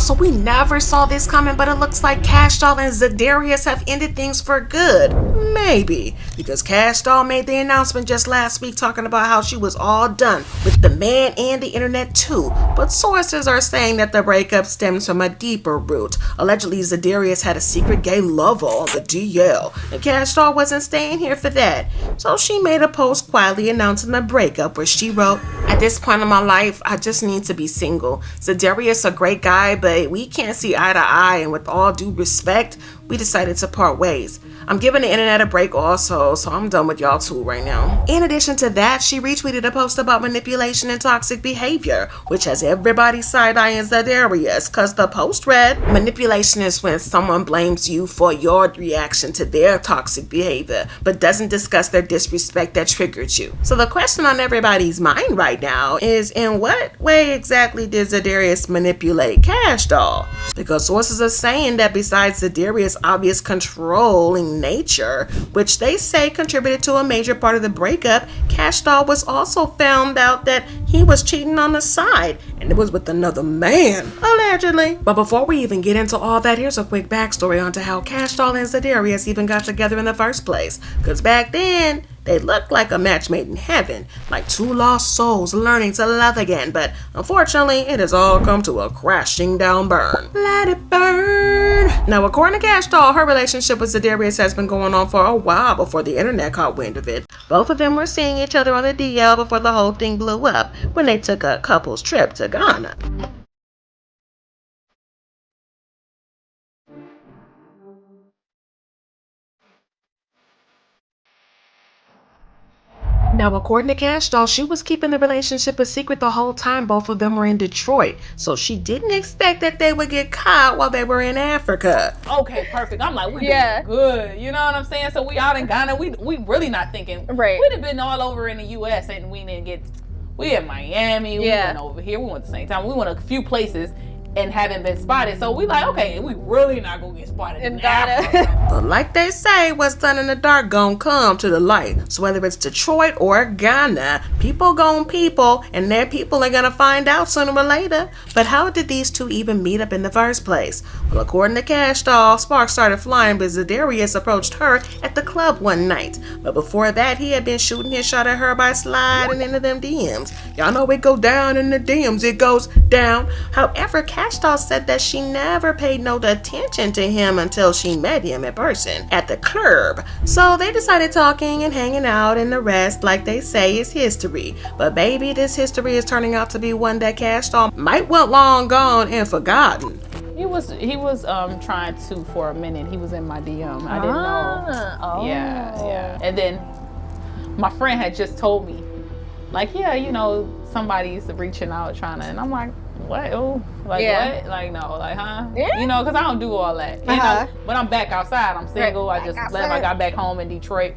so we never saw this coming, but it looks like Kash Doll and Za'Darius have ended things for good. Maybe, because Kash Doll made the announcement just last week talking about how she was all done with the man and the internet too. But sources are saying that the breakup stems from a deeper root. Allegedly, Za'Darius had a secret gay lover on the DL, and Kash Doll wasn't staying here for that. So she made a post quietly announcing the breakup where she wrote, "At this point in my life, I just need to be single. Za'Darius a great guy, but we can't see eye to eye, and with all due respect, we decided to part ways. I'm giving the internet a break also, so I'm done with y'all too right now." In addition to that, she retweeted a post about manipulation and toxic behavior, which has everybody side-eyeing Zadarius, cause the post read, "Manipulation is when someone blames you for your reaction to their toxic behavior, but doesn't discuss their disrespect that triggered you." So the question on everybody's mind right now is, in what way exactly did Zadarius manipulate Kash Doll? Because sources are saying that besides Zadarius' obvious controlling nature, which they say contributed to a major part of the breakup, Kash Doll was also found out that he was cheating on the side, and it was with another man, allegedly. But before we even get into all that, here's a quick backstory onto how Kash Doll and Zadarius even got together in the first place. Because back then, they looked like a match made in heaven, like two lost souls learning to love again, but unfortunately, it has all come to a crashing down burn. Let it burn! Now, according to Kash Doll, her relationship with Za'Darius has been going on for a while before the internet caught wind of it. Both of them were seeing each other on the DL before the whole thing blew up, when they took a couple's trip to Ghana. Now, according to Kash Doll, she was keeping the relationship a secret the whole time both of them were in Detroit, so she didn't expect that they would get caught while they were in Africa. Okay, perfect. I'm like, we doing good. You know what I'm saying? So we out in Ghana. We really not thinking. Right. We'd have been all over in the U.S. and we didn't get. We in Miami. We went over here. We went at the same time. We went a few places and haven't been spotted. So we like, okay, we really not gonna get spotted in Ghana. But like they say, what's done in the dark gon' come to the light. So whether it's Detroit or Ghana, people gon' people, and their people are gonna find out sooner or later. But how did these two even meet up in the first place? Well, according to Kash Doll, sparks started flying when Za'Darius approached her at the club one night. But before that, he had been shooting his shot at her by sliding into them DMs. Y'all know it go down in the DMs, it goes down. However, Kash Doll said that she never paid no attention to him until she met him in person at the club. So they decided talking and hanging out, and the rest, like they say, is history. But baby, this history is turning out to be one that Kash Doll might want long gone and forgotten. He was trying to for a minute. He was in my DM. I didn't know. Oh. Yeah. And then my friend had just told me, like, yeah, you know, somebody's reaching out trying to, and I'm like, what? Oh, like what? Like no, like huh? Yeah. You know, because I don't do all that. And but I'm back outside. I'm single. I just left. I got back home in Detroit.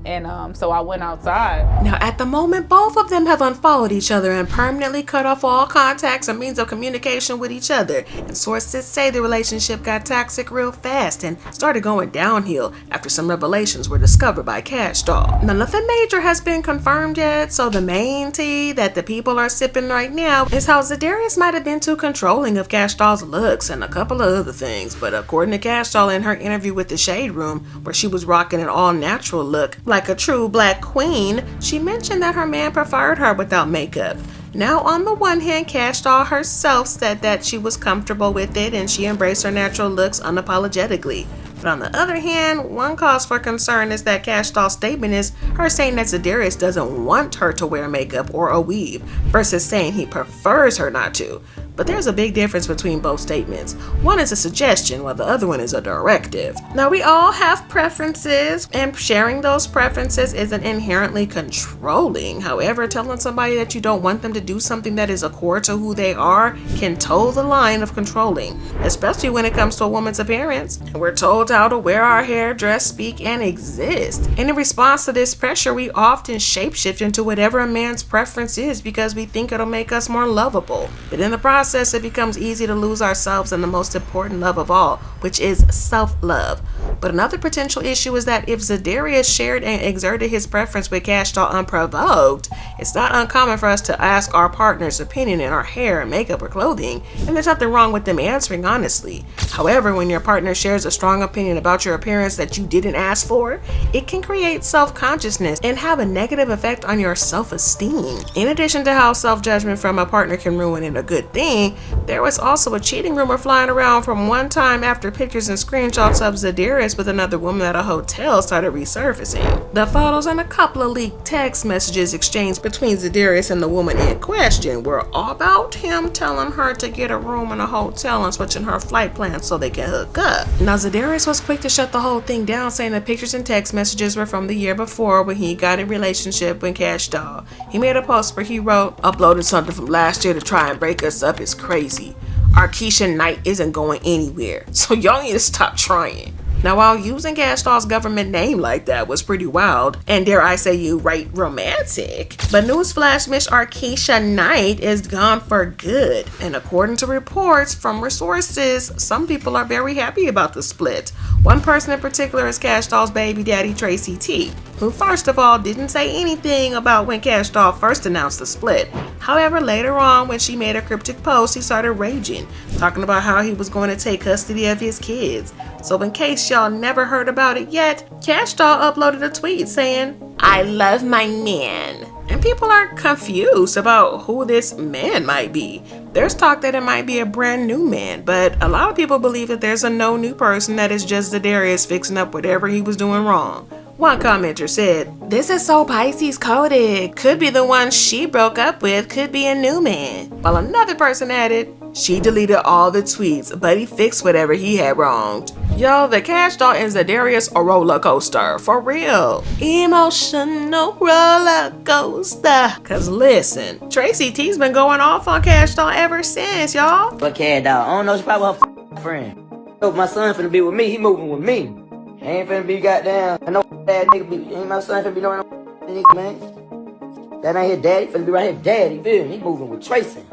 And so I went outside. Now, at the moment, both of them have unfollowed each other and permanently cut off all contacts and means of communication with each other. And sources say the relationship got toxic real fast and started going downhill after some revelations were discovered by Kash Doll. Now, nothing major has been confirmed yet, so the main tea that the people are sipping right now is how Za'Darius might have been too controlling of Kash Doll's looks and a couple of other things. But according to Kash Doll in her interview with the Shade Room, where she was rocking an all-natural look like a true black queen, she mentioned that her man preferred her without makeup. Now, on the one hand, Kash Doll herself said that she was comfortable with it and she embraced her natural looks unapologetically. But on the other hand, one cause for concern is that Kash Doll's statement is her saying that Za'Darius doesn't want her to wear makeup or a weave, versus saying he prefers her not to. But there's a big difference between both statements. One is a suggestion, while the other one is a directive. Now, we all have preferences, and sharing those preferences isn't inherently controlling. However, telling somebody that you don't want them to do something that is a core to who they are can toe the line of controlling, especially when it comes to a woman's appearance. And we're told how to wear our hair, dress, speak, and exist. And in response to this pressure, we often shapeshift into whatever a man's preference is because we think it'll make us more lovable. But in the process, process, it becomes easy to lose ourselves in the most important love of all, which is self-love. But another potential issue is that if Zadarius shared and exerted his preference with Kash Doll unprovoked, it's not uncommon for us to ask our partner's opinion in our hair, makeup, or clothing, and there's nothing wrong with them answering honestly. However, when your partner shares a strong opinion about your appearance that you didn't ask for, it can create self-consciousness and have a negative effect on your self-esteem. In addition to how self-judgment from a partner can ruin a good thing, there was also a cheating rumor flying around from one time after pictures and screenshots of Za'Darius with another woman at a hotel started resurfacing. The photos and a couple of leaked text messages exchanged between Za'Darius and the woman in question were all about him telling her to get a room in a hotel and switching her flight plans so they can hook up. Now Za'Darius was quick to shut the whole thing down, saying the pictures and text messages were from the year before when he got in a relationship with Kash Doll. He made a post where he wrote, "Uploaded something from last year to try and break us up is crazy. Our Keisha night isn't going anywhere, so y'all need to stop trying." Now, while using Kash Doll's government name like that was pretty wild, and dare I say you right, romantic, but newsflash, Miss Arkesha Knight is gone for good, and according to reports from resources, some people are very happy about the split. One person in particular is Kash Doll's baby daddy, Tracy T, who first of all didn't say anything about when Kash Doll first announced the split. However, later on, when she made a cryptic post, he started raging, talking about how he was going to take custody of his kids. So in case y'all never heard about it yet, Kash Doll uploaded a tweet saying, "I love my man." And people are confused about who this man might be. There's talk that it might be a brand new man, but a lot of people believe that there's a no new person that is just Za'Darius fixing up whatever he was doing wrong. One commenter said, "This is so Pisces coded. Could be the one she broke up with, could be a new man." While another person added, "She deleted all the tweets, but he fixed whatever he had wronged." Yo, the Kash Doll and Zadarius a roller coaster, for real. Emotional roller coaster. Cause listen, Tracy T's been going off on Kash Doll ever since, y'all. But Kash Doll, I don't know, she probably her friend. So my son finna be with me, he moving with me. Ain't finna be goddamn, I know that nigga be, ain't my son finna be doing no nigga, man. That ain't his daddy, finna be right here, daddy, you feel me? He moving with Tracy.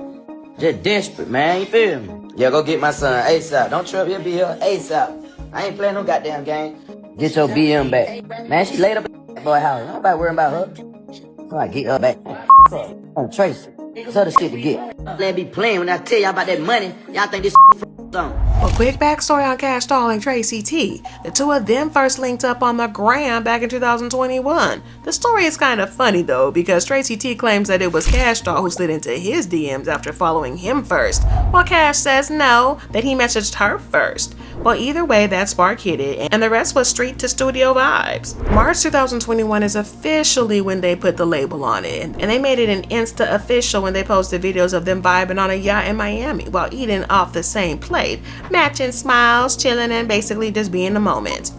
Just desperate, man, you feel me? Yeah, go get my son ASAP. Don't trip, he'll be here ASAP. I ain't playing no goddamn game. Get your BM back. Man, she laid up at that boy house. Nobody worrying about her. Alright, get her back. On Tracy. That's other shit to get. Let be playing when I tell y'all about that money. Y'all think this something. A quick backstory on Kash Doll and Tracy T. The two of them first linked up on the gram back in 2021. The story is kind of funny though, because Tracy T claims that it was Kash Doll who slid into his DMs after following him first, while Kash says no, that he messaged her first. Well, either way, that spark hit it, and the rest was street to studio vibes. March 2021 is officially when they put the label on it, and they made it an Insta official when they posted videos of them vibing on a yacht in Miami while eating off the same plate, matching smiles, chilling, and basically just being the moment.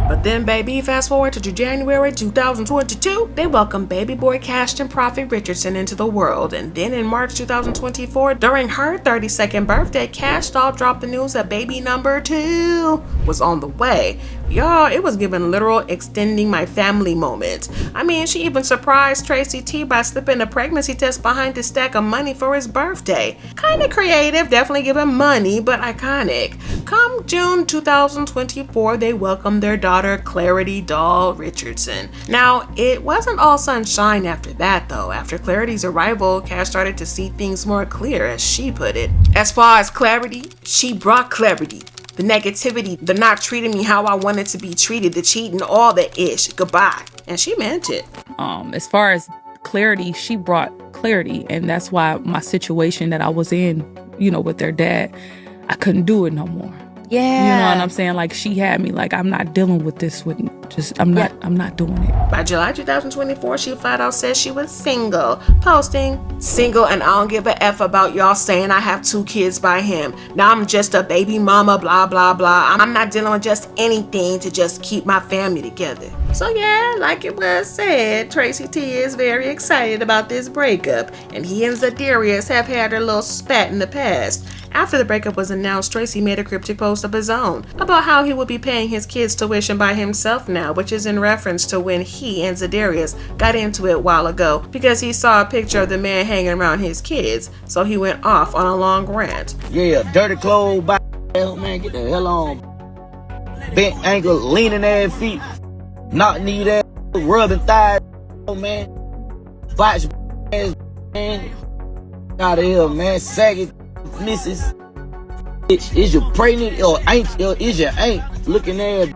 But then, baby, fast forward to January 2022, they welcomed baby boy Kash and Prophet Richardson into the world. And then in March 2024, during her 32nd birthday, Kash Doll dropped the news that baby number 2 was on the way. Y'all, it was giving literal extending my family moment. I mean, she even surprised Tracy T by slipping a pregnancy test behind a stack of money for his birthday. Kinda creative, definitely giving money, but iconic. Come June 2024, they welcomed their daughter Clarity Doll Richardson. Now, it wasn't all sunshine after that though. After Clarity's arrival, Kash started to see things more clear, as she put it. As far as clarity, she brought clarity. The negativity, the not treating me how I wanted to be treated, the cheating, all the ish, goodbye. And she meant it. As far as clarity, she brought clarity. And that's why my situation that I was in, with their dad, I couldn't do it no more. Yeah. You know what I'm saying? Like, she had me like, I'm not dealing with this with I'm not doing it. By July 2024, she flat out said she was single, posting, "Single and I don't give a F about y'all saying I have 2 kids by him. Now I'm just a baby mama, blah, blah, blah. I'm not dealing with just anything to just keep my family together." So yeah, like it was said, Tracy T is very excited about this breakup, and he and Za'Darius have had a little spat in the past. After the breakup was announced, Tracy made a cryptic post of his own about how he would be paying his kids' tuition by himself now, which is in reference to when he and Za'Darius got into it a while ago because he saw a picture of the man hanging around his kids, so he went off on a long rant. Yeah, dirty clothes, by hell, man, get the hell on. Bent ankle, leaning ass feet, knock knee ass, rubbing thighs, man. Botch ass, man. Out of here, man. Saggy missus. Is you pregnant or ain't? Or is you ain't? Looking at.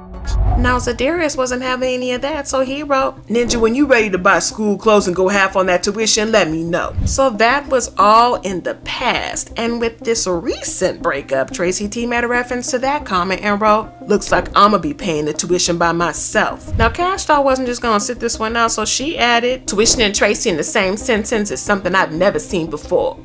Now, Za'Darius wasn't having any of that, so he wrote, "Ninja, when you ready to buy school clothes and go half on that tuition, let me know." So that was all in the past. And with this recent breakup, Tracy T made a reference to that comment and wrote, "Looks like I'ma be paying the tuition by myself." Now, Kash Doll wasn't just gonna sit this one out, so she added, "Tuition and Tracy in the same sentence is something I've never seen before.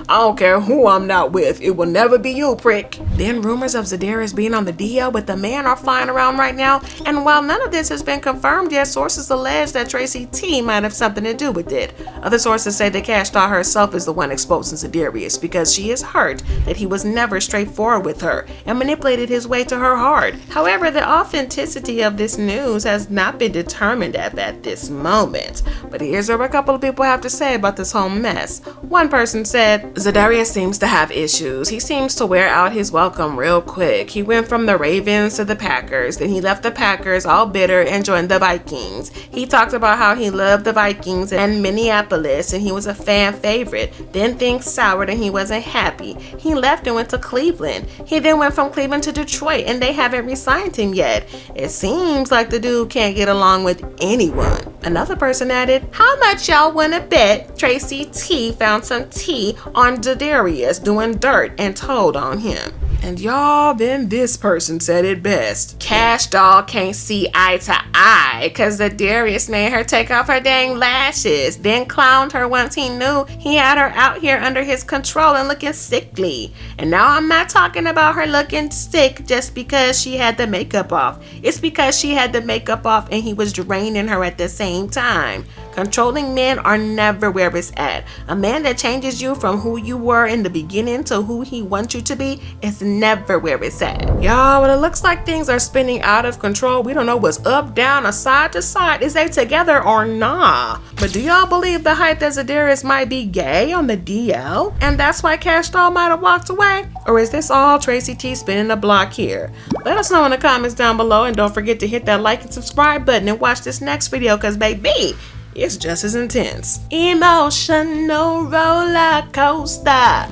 I don't care who I'm not with, it will never be you, prick." Then rumors of Za'Darius being on the DL with the man are flying around right now, and while none of this has been confirmed yet, sources allege that Tracy T might have something to do with it. Other sources say that Kash Doll herself is the one exposing Za'Darius because she is hurt that he was never straightforward with her and manipulated his way to her heart. However, the authenticity of this news has not been determined at this moment. But here's what a couple of people have to say about this whole mess. One person said, "Za'Darius seems to have issues. He seems to wear out his welcome real quick. He went from the Ravens to the Packers, then he left the Packers all bitter and joined the Vikings. He talked about how he loved the Vikings and Minneapolis and he was a fan favorite. Then things soured and he wasn't happy. He left and went to Cleveland. He then went from Cleveland to Detroit and they haven't re-signed him yet. It seems like the dude can't get along with anyone." Another person added, "How much y'all wanna bet Tracy T found some tea on Za'Darius doing dirt and told on him?" And y'all, then this person said it best. "Kash Doll can't see eye to eye cause Za'Darius made her take off her dang lashes, then clowned her once he knew he had her out here under his control and looking sickly. And now I'm not talking about her looking sick just because she had the makeup off. It's because she had the makeup off and he was draining her at the same time. Controlling men are never where it's at. A man that changes you from who you were in the beginning to who he wants you to be is never where it's at." Y'all, well, it looks like things are spinning out of control. We don't know what's up, down, or side to side. Is they together or nah? But do y'all believe the hype that Za'Darius might be gay on the DL? And that's why Kash Doll might have walked away? Or is this all Tracy T spinning the block here? Let us know in the comments down below, and don't forget to hit that like and subscribe button and watch this next video, cause baby, it's just as intense. Emotional roller coaster.